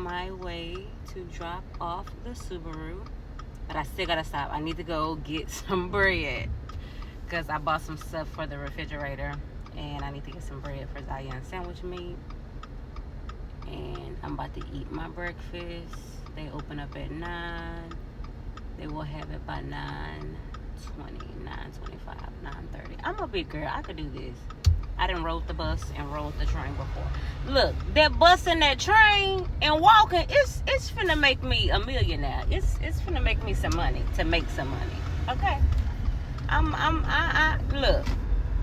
my way to drop off the Subaru. But I still gotta stop. I need to go get some bread because I bought some stuff for the refrigerator, and I need to get some bread for Zion sandwich meat. And I'm about to eat my breakfast. They open up at 9. They will have it by 9:20, 9:25, 9:30. I'm a big girl. I could do this. I done rode the bus and rode the train before. Look, that bus and that train and walking, it's finna make me a millionaire. It's finna make me some money, to make some money. Okay? Look,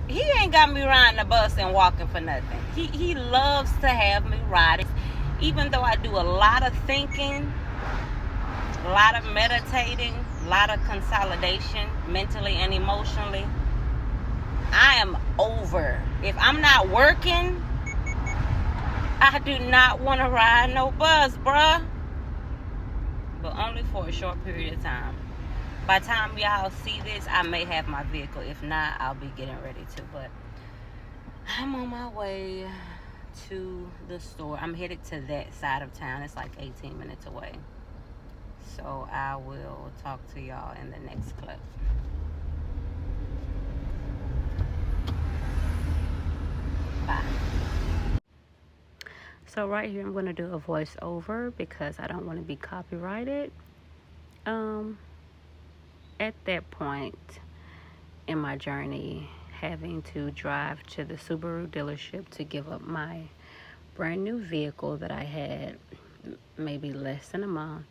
he ain't got me riding the bus and walking for nothing. He loves to have me ride it. Even though I do a lot of thinking, a lot of meditating, a lot of consolidation, mentally and emotionally, I am over. If I'm not working, I do not want to ride no bus, bruh. But only for a short period of time. By the time y'all see this, I may have my vehicle. If not, I'll be getting ready to. But I'm on my way to the store. I'm headed to that side of town. It's like 18 minutes away. So I will talk to y'all in the next clip. Bye. So right here I'm going to do a voiceover because I don't want to be copyrighted. At that point in my journey, having to drive to the Subaru dealership to give up my brand new vehicle that I had maybe less than a month,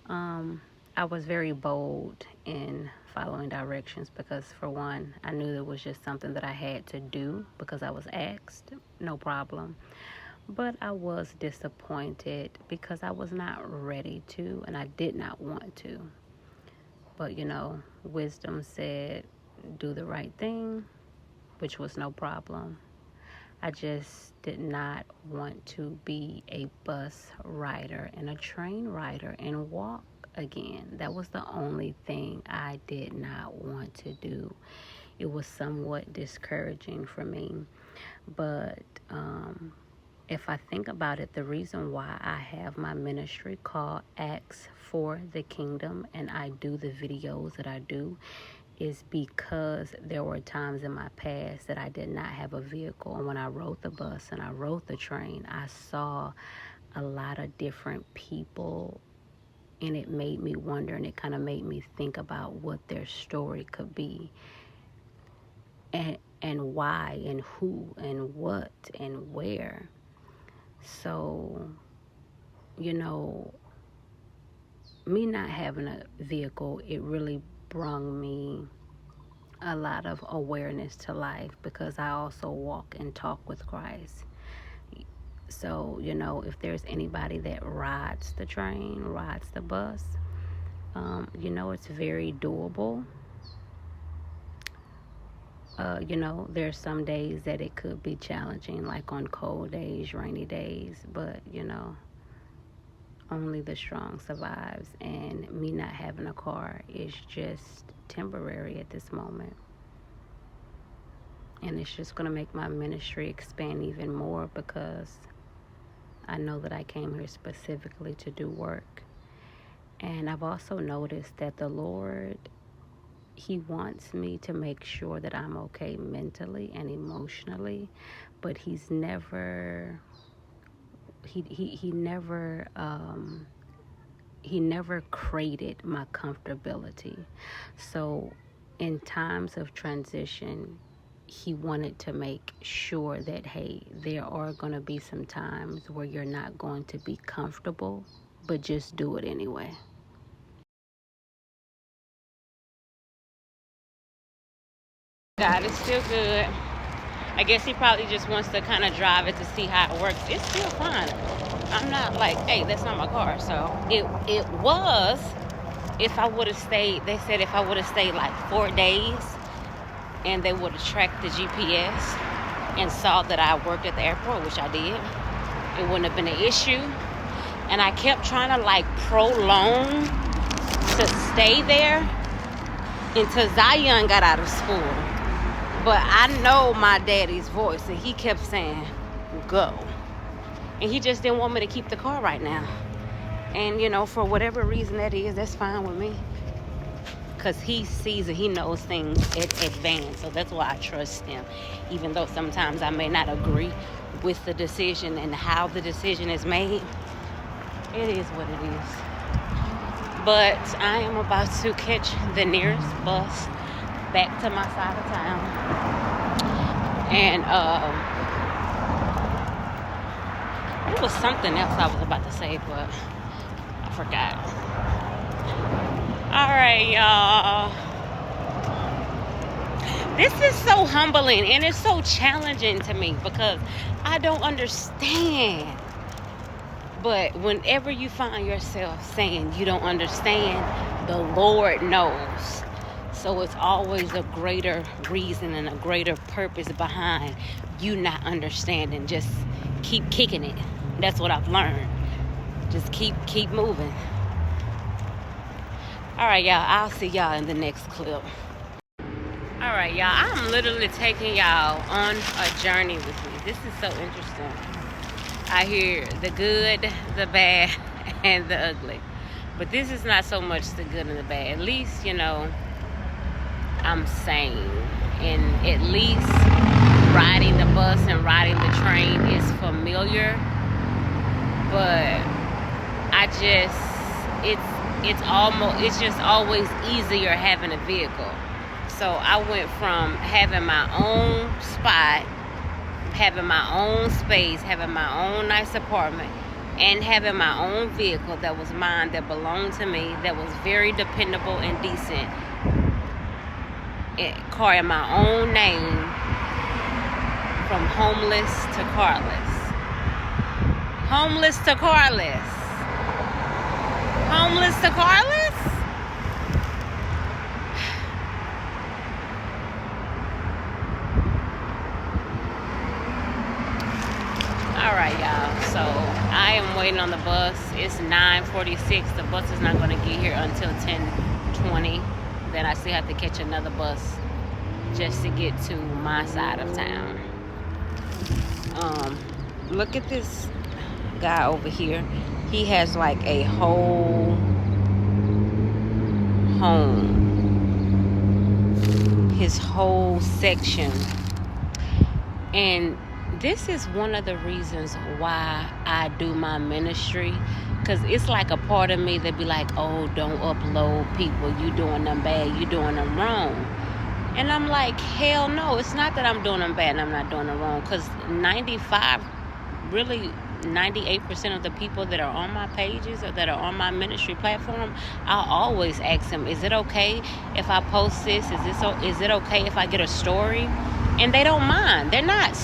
I was very bold in following directions because, for one, I knew it was just something that I had to do because I was asked, no problem. But I was disappointed because I was not ready to, and I did not want to. But, wisdom said, do the right thing, which was no problem. I just did not want to be a bus rider and a train rider and walk again. That was the only thing I did not want to do. It was somewhat discouraging for me. But if I think about it, the reason why I have my ministry called Acts for the Kingdom and I do the videos that I do is because there were times in my past that I did not have a vehicle. And when I rode the bus and I rode the train, I saw a lot of different people, and it made me wonder, and it kind of made me think about what their story could be, and why, and who, and what, and where. So, me not having a vehicle, it really brought me a lot of awareness to life because I also walk and talk with Christ. So, if there's anybody that rides the train, rides the bus, it's very doable. There's some days that it could be challenging, like on cold days, rainy days, but, only the strong survives, and me not having a car is just temporary at this moment. And it's just going to make my ministry expand even more because I know that I came here specifically to do work. And I've also noticed that the Lord, He wants me to make sure that I'm okay mentally and emotionally, but He's never... He never created my comfortability. So in times of transition, He wanted to make sure that, hey, there are going to be some times where you're not going to be comfortable, but just do it anyway. God, it's still good. I guess He probably just wants to kind of drive it to see how it works. It's still fine. I'm not like, hey, that's not my car. So it was, if I would have stayed, they said if I would have stayed like 4 days and they would have tracked the GPS and saw that I worked at the airport, which I did, it wouldn't have been an issue. And I kept trying to like prolong to stay there until Zion got out of school. But I know my daddy's voice, and he kept saying, go. And he just didn't want me to keep the car right now. And, you know, for whatever reason that is, that's fine with me. Because he sees and he knows things in advance. So that's why I trust him. Even though sometimes I may not agree with the decision and how the decision is made. It is what it is. But I am about to catch the nearest bus back to my side of town. And it was something else I was about to say, but I forgot. All right, y'all. This is so humbling and it's so challenging to me because I don't understand. But whenever you find yourself saying you don't understand, the Lord knows. So it's always a greater reason and a greater purpose behind you not understanding. Just keep kicking it. That's what I've learned. Just keep moving. All right, y'all. I'll see y'all in the next clip. All right, y'all. I'm literally taking y'all on a journey with me. This is so interesting. I hear the good, the bad, and the ugly. But this is not so much the good and the bad. At least, you know, I'm sane. And at least riding the bus and riding the train is familiar. But it's just always easier having a vehicle. So I went from having my own spot, having my own space, having my own nice apartment, and having my own vehicle that was mine, that belonged to me, that was very dependable and decent. Car in my own name, from homeless to carless. Homeless to carless. Homeless to carless? Alright, y'all. So I am waiting on the bus. It's 9:46. The bus is not going to get here until 10:20. Then I still have to catch another bus just to get to my side of town. Look at this guy over here. He has like a whole home. His whole section. And this is one of the reasons why I do my ministry. Because it's like a part of me that be like, oh, don't upload people. You doing them bad. You doing them wrong. And I'm like, hell no. It's not that I'm doing them bad and I'm not doing them wrong. Because 98% of the people that are on my pages or that are on my ministry platform, I'll always ask them, is it okay if I post this? Is it okay if I get a story? And they don't mind. They're not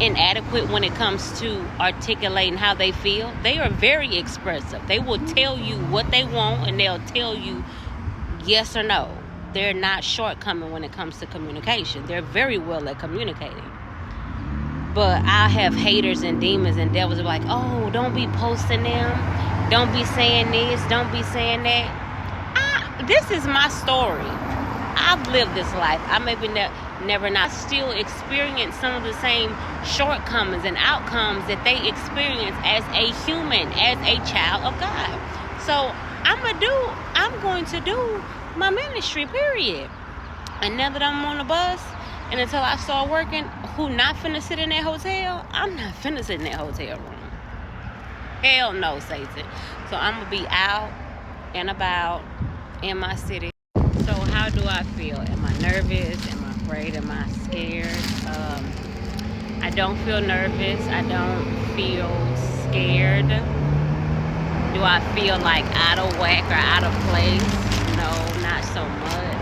inadequate when it comes to articulating how they feel. They are very expressive. They will tell you what they want and they'll tell you yes or no. They're not shortcoming when it comes to communication. They're very well at communicating. But I have haters and demons and devils that are like, oh, don't be posting them. Don't be saying this. Don't be saying that. This is my story. I've lived this life. I maybe never not still experience some of the same shortcomings and outcomes that they experience as a human, as a child of God. So I'm going to do my ministry, period. And now that I'm on the bus and until I start working, who not finna sit in that hotel? I'm not finna sit in that hotel room. Hell no, Satan. So I'm gonna be out and about in my city. So how do I feel? Am I nervous? Am I afraid? Am I scared? I don't feel nervous. I don't feel scared. Do I feel like out of whack or out of place? No, not so much.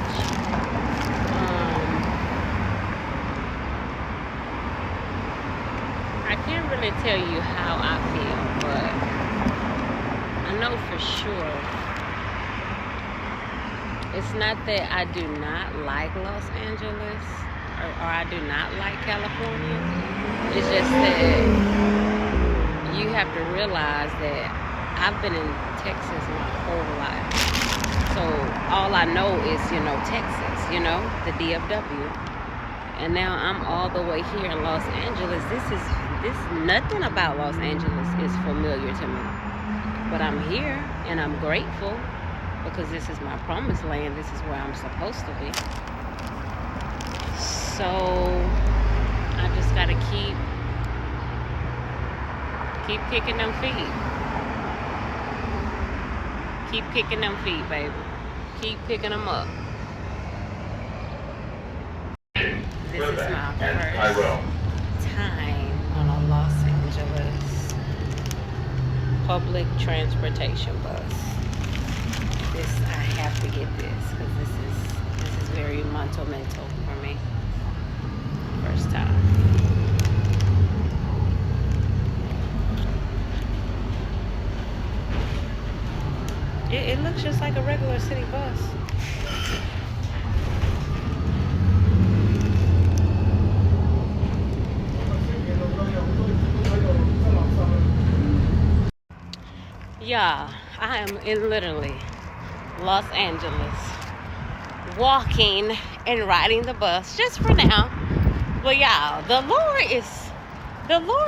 I can't really tell you how I feel, but I know for sure it's not that I do not like Los Angeles or I do not like California. It's just that you have to realize that I've been in Texas my whole life. So all I know is, Texas, the DFW. And now I'm all the way here in Los Angeles. This is Nothing about Los Angeles is familiar to me. But I'm here and I'm grateful because this is my promised land. This is where I'm supposed to be. So I just gotta keep kicking them feet. Keep kicking them feet, baby. Keep picking them up. This is my first time on a Los Angeles public transportation bus. I have to get this because this is very monumental for me. First time. It looks just like a regular city bus. Yeah, I am in literally Los Angeles, walking and riding the bus just for now. But y'all, the Lord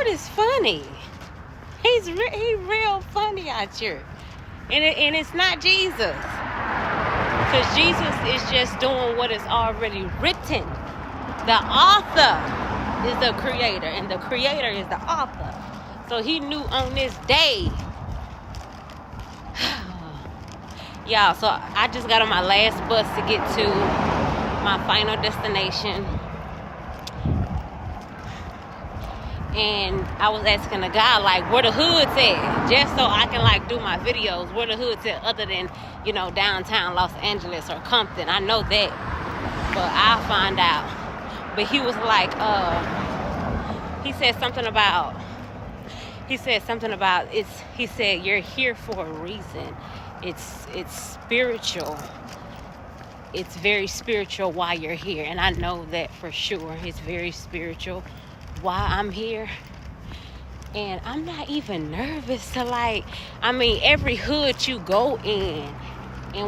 is funny. He's real funny out here, and it's not Jesus, because Jesus is just doing what is already written. The author is the creator, and the creator is the author. So he knew on this day. Y'all, so I just got on my last bus to get to my final destination. And I was asking the guy, like, where the hood's at? Just so I can, like, do my videos. Where the hood's at other than, downtown Los Angeles or Compton. I know that. But I'll find out. But he was like, he said something about, he said, you're here for a reason. It's spiritual. It's very spiritual why you're here. And I know that for sure. It's very spiritual why I'm here. And I'm not even nervous to every hood you go in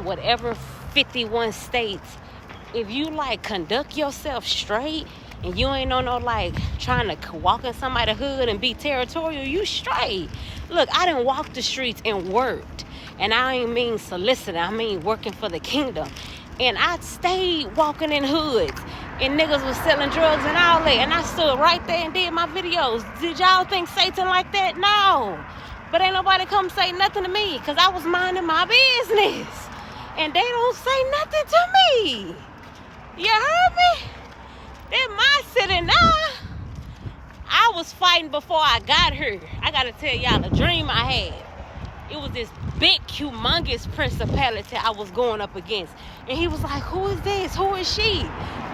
whatever 51 states, if you conduct yourself straight and you ain't no trying to walk in somebody's hood and be territorial, you straight. Look, I done walked the streets and worked. And I ain't mean soliciting, I mean working for the kingdom. And I stayed walking in hoods. And niggas was selling drugs and all that. And I stood right there and did my videos. Did y'all think Satan like that? No. But ain't nobody come say nothing to me. Because I was minding my business. And they don't say nothing to me. You heard me? They're my city now. I was fighting before I got here. I got to tell y'all a dream I had. It was this big, humongous principality I was going up against. And he was like, who is this? Who is she?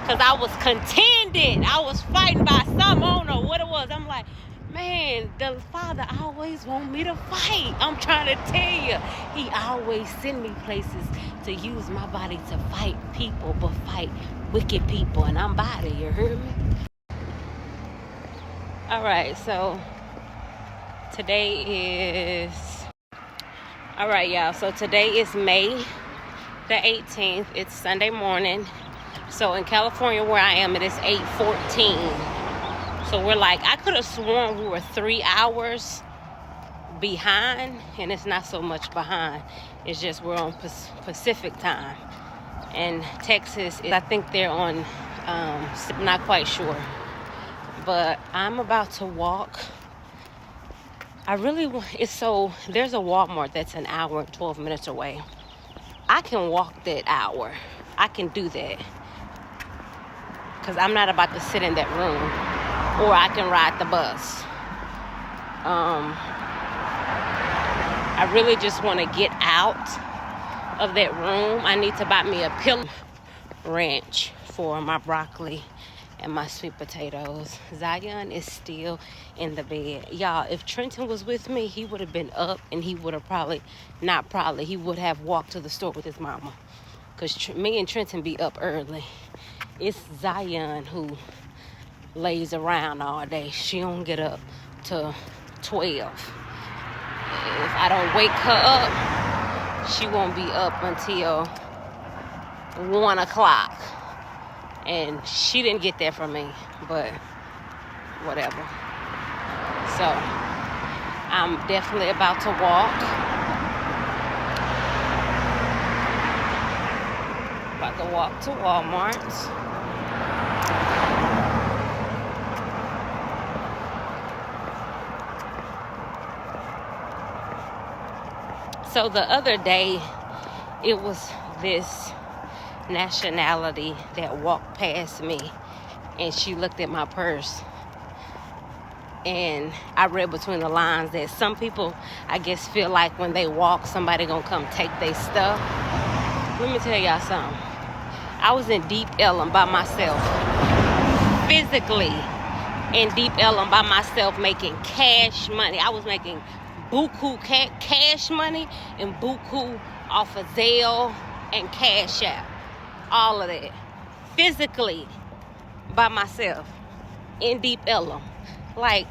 Because I was contending. I was fighting by some, I don't know what it was. I'm like, man, the Father always want me to fight. I'm trying to tell you. He always send me places to use my body to fight people, but fight wicked people. And I'm body, you heard me? All right, so today is... All right, y'all. So today is May the 18th. It's Sunday morning. So in California where I am, it is 8:14. So we're I could have sworn we were 3 hours behind. And it's not so much behind. It's just we're on Pacific time. And Texas, I think they're on, I'm not quite sure. But I'm about to walk. There's a Walmart that's an hour and 12 minutes away. I can walk that hour. I can do that. Because I'm not about to sit in that room. Or I can ride the bus. I really just want to get out of that room. I need to buy me a pillow ranch for my broccoli and my sweet potatoes. Zion is still in the bed. Y'all, if Trenton was with me, he would have been up and he would have he would have walked to the store with his mama. Because me and Trenton be up early. It's Zion who lays around all day. She don't get up till 12. If I don't wake her up, she won't be up until 1 o'clock. And she didn't get that from me, but whatever. So I'm definitely about to walk. About to walk to Walmart. So the other day, it was this nationality that walked past me, and she looked at my purse, and I read between the lines that some people, I guess, feel like when they walk, somebody gonna come take their stuff. Let me tell y'all something. I was in Deep Ellum by myself, physically in Deep Ellum by myself, making cash money. I was making buku cash money and buku off of Zelle and Cash App. All of that. Physically by myself in Deep Ellum. Like,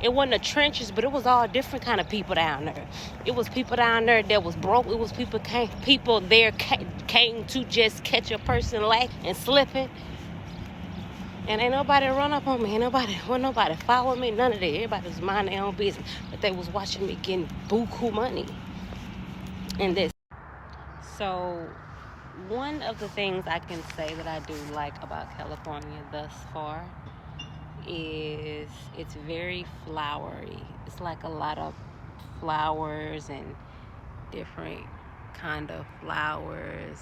it wasn't the trenches, but it was all different kind of people down there. It was people down there that was broke. It was people there came to just catch a person lacking and slipping. And ain't nobody run up on me. Ain't nobody follow me. None of that. Everybody was minding their own business. But they was watching me getting buku money. And this. So, one of the things I can say that I do like about California thus far is it's very flowery. It's like a lot of flowers and different kind of flowers.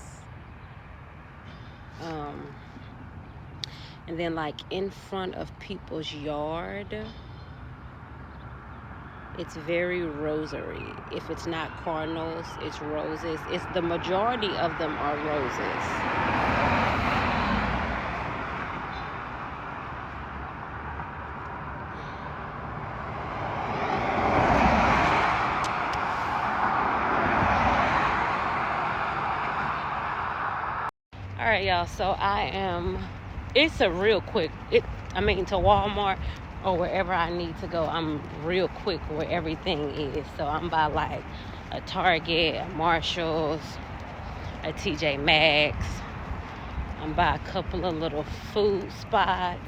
And then like in front of people's yard, it's very rosary. If it's not cardinals, it's roses. It's the majority of them are roses. All right, y'all. So it's a real quick. To Walmart or wherever I need to go, I'm real quick where everything is. So I'm by like a Target, a Marshalls, a TJ Maxx. I'm by a couple of little food spots,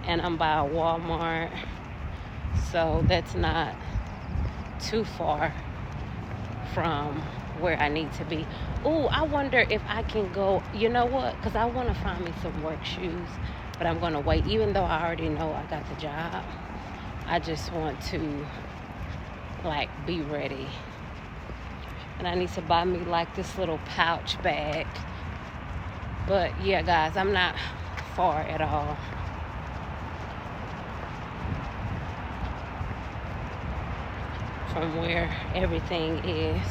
and I'm by a Walmart. So that's not too far from where I need to be. Oh, I wonder if I can go, you know what? Because I want to find me some work shoes, but I'm going to wait. Even though I already know I got the job, I just want to, like, be ready. And I need to buy me, like, this little pouch bag. But, yeah, guys, I'm not far at all. From where everything is.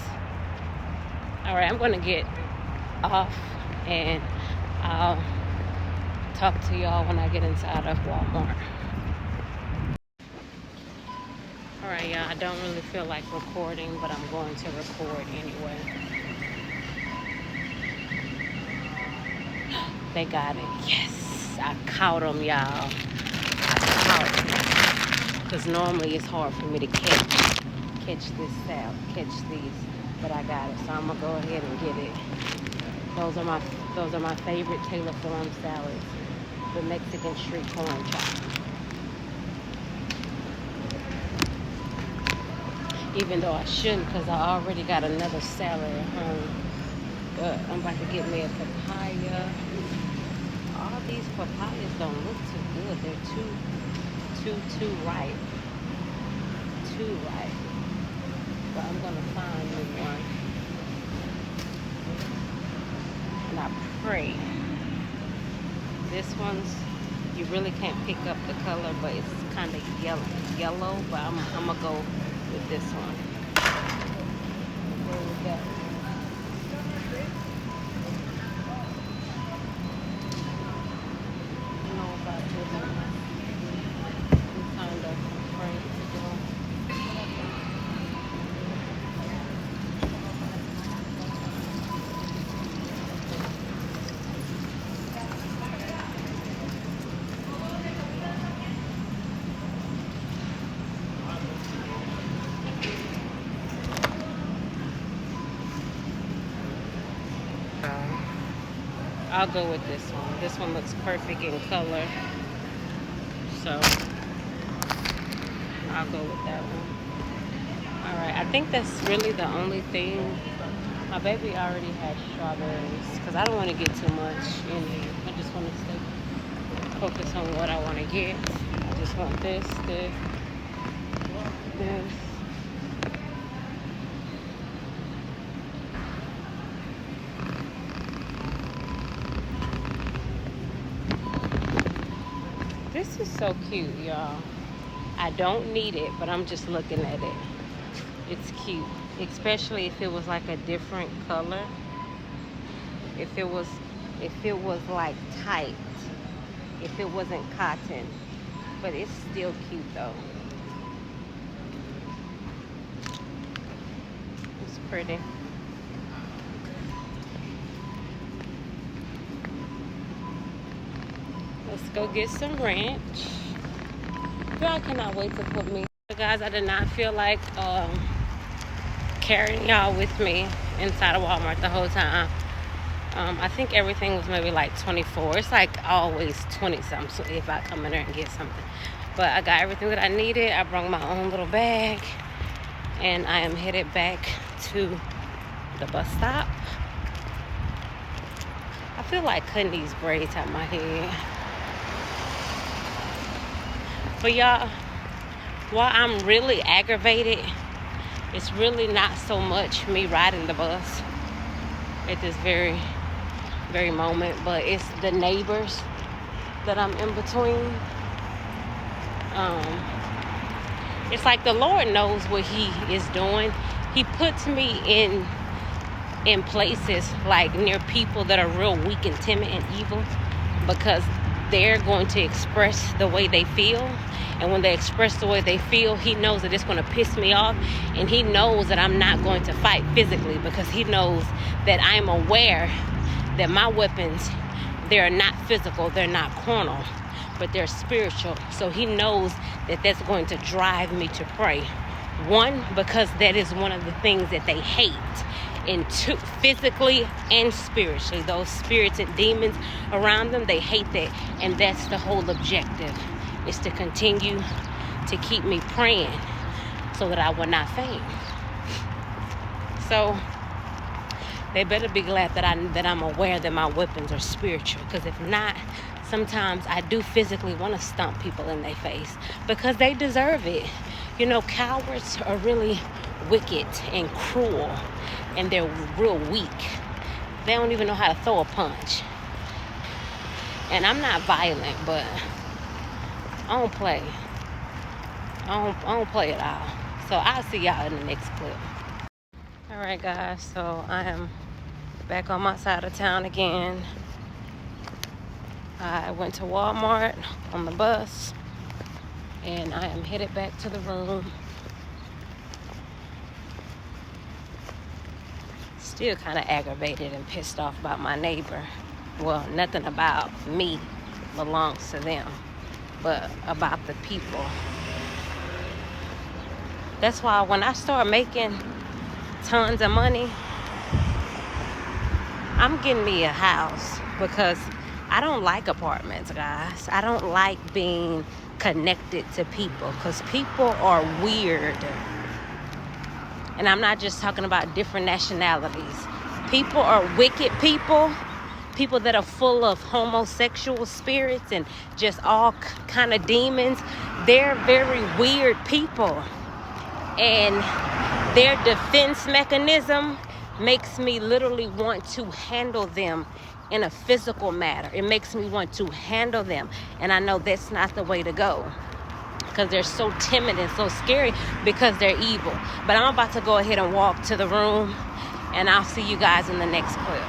All right, I'm going to get off, and I'll talk to y'all when I get inside of Walmart. All right, y'all, I don't really feel like recording, but I'm going to record anyway. They got it. Yes, I caught them, y'all. I caught them. Because normally it's hard for me to catch these, but I got it, so I'm gonna go ahead and get it. Those are my favorite Taylor Farm salads, the Mexican street corn chop. Even though I shouldn't, because I already got another salad at home. But I'm about to get me a papaya. All these papayas don't look too good. They're too ripe. Too ripe. But I'm gonna find me one. And I pray. This one's, you really can't pick up the color, but it's kind of yellow. But I'm gonna go with this one. Where we go? I don't know about this one. I'm kind of afraid to go. I'll go with this one. This one looks perfect in color. So I'll go with that one. All right, I think that's really the only thing. My baby already has strawberries because I don't want to get too much in here. I just want to stay focused on what I want to get. I just want this. This is so cute, y'all. I don't need it, but I'm just looking at it. It's cute, especially if it was like a different color. If it was like tight, if it wasn't cotton, but it's still cute though. It's pretty. Let's go get some ranch. Girl, I cannot wait to put me. Guys, I did not feel like carrying y'all with me inside of Walmart the whole time. I think everything was maybe like 24. It's like always 20 something if I come in there and get something. But I got everything that I needed. I brought my own little bag. And I am headed back to the bus stop. I feel like cutting these braids out my head. But y'all, while I'm really aggravated, it's really not so much me riding the bus at this very moment, but it's the neighbors that I'm in between. It's like the Lord knows what he is doing. He puts me in places like near people that are real weak and timid and evil, because they're going to express the way they feel. And when they express the way they feel, he knows that it's going to piss me off. And he knows that I'm not going to fight physically, because he knows that I'm aware that my weapons, they're not physical, they're not carnal, but they're spiritual. So he knows that that's going to drive me to pray. One, because that is one of the things that they hate. And two, physically and spiritually, those spirits and demons around them, they hate that. And that's the whole objective, is to continue to keep me praying so that I will not faint. So they better be glad that I'm aware that my weapons are spiritual, because if not, sometimes I do physically want to stomp people in their face because they deserve it. You know, cowards are really wicked and cruel, and they're real weak. They don't even know how to throw a punch. And I'm not violent, but I don't play. I don't play at all. So I'll see y'all in the next clip. All right, guys. So I am back on my side of town again. I went to Walmart on the bus, and I am headed back to the room. Still kind of aggravated and pissed off about my neighbor. Well, nothing about me belongs to them, but about the people. That's why when I start making tons of money, I'm getting me a house, because I don't like apartments, guys. I don't like being connected to people, because people are weird. And I'm not just talking about different nationalities. People are wicked people that are full of homosexual spirits and just all kind of demons. They're very weird people. And their defense mechanism makes me literally want to handle them in a physical matter. It makes me want to handle them. And I know that's not the way to go, because they're so timid and so scary because they're evil. But I'm about to go ahead and walk to the room, and I'll see you guys in the next clip.